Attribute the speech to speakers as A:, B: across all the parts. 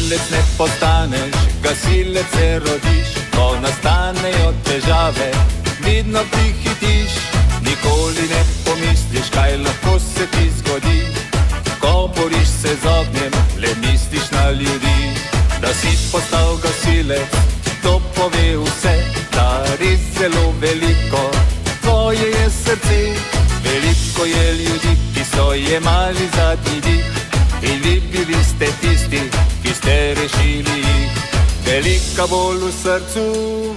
A: Gasilec ne postaneš, gasilec se rodiš, ko nastanejo težave, vidno prihitiš. Nikoli ne pomisliš, kaj lahko se ti zgodi, ko boriš se z ognjem, le misliš na ljudi. Da si postal gasilec, to pove vse, da res zelo veliko tvoje je srce. Veliko je ljudi, ki so jemali zadnji dih, in vi bili ste tisti, ki ste rešili jih. Velika bolj v srcu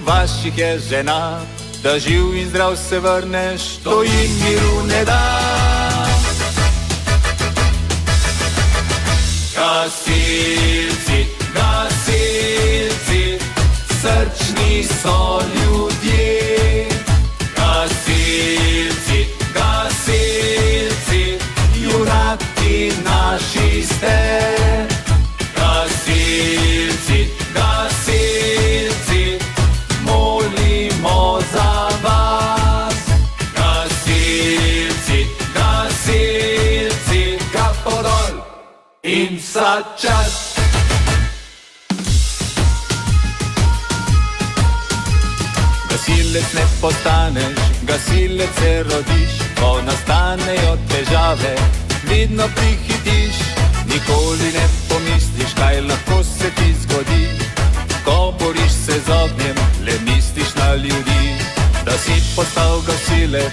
A: vaših je žena, da živ in zdrav se vrneš, to jim miru ne da. Gasilci, gasilci, srčni so ljudje. Gasilci, gasilci, junaki naši ste. Gasilci, gasilci, molimo za vas. Gasilci, gasilci, kapo dol in vsa čast. Gasilec ne postaneš, gasilec se rodiš, ko nastanejo težave, vidno prihitiš. Nikoli ne pomisliš, kaj lahko se ti zgodi, ko boriš se z ognjem, le misliš na ljudi. Da si postal gasilec,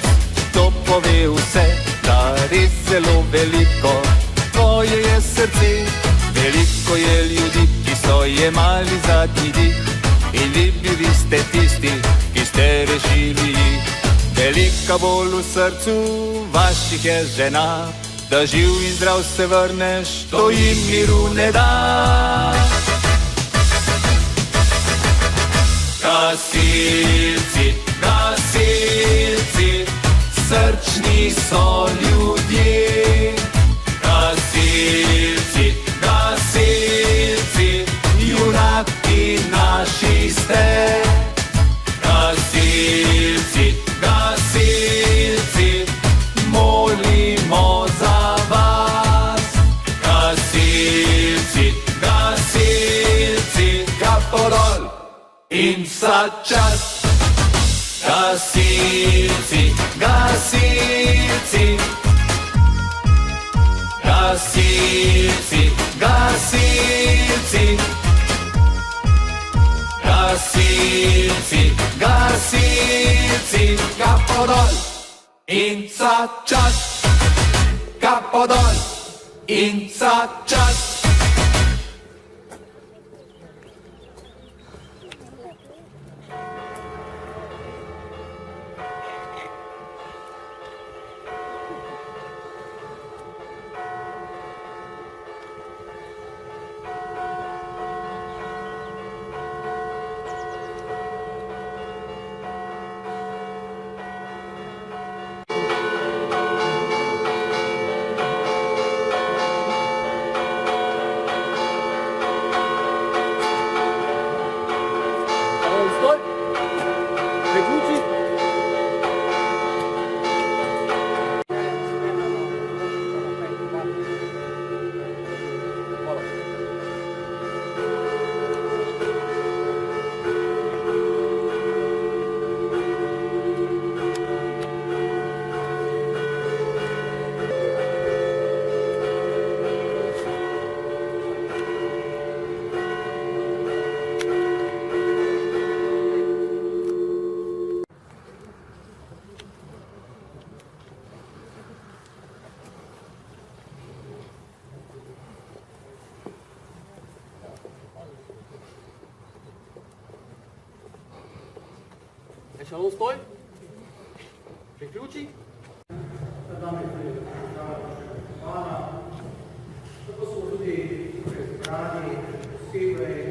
A: to pove vse, da res zelo veliko tvoje je srce. Veliko je ljudi, ki so jemali zadnji dih, in vi bili ste tisti, ki ste rešili jih. Velika bolj v srcu vaših je žena, da živ in zdrav se vrneš, to jim miru ne da. Gasilci, gasilci, srčni so ljudje. Gasilci, gasilci, junaki naši ste. Gasilci, gasilci, molimo za vas. Gasilci, gasilci, kapo dol in vsa čast. Gasilci, gasilci, gasilci, gasilci, gasilci, gasilci, kapo dol in vsa čast. Kapo dol in vsa čast.
B: Echelon stoj. Priključi.
C: Tako smo tudi prebrali posebej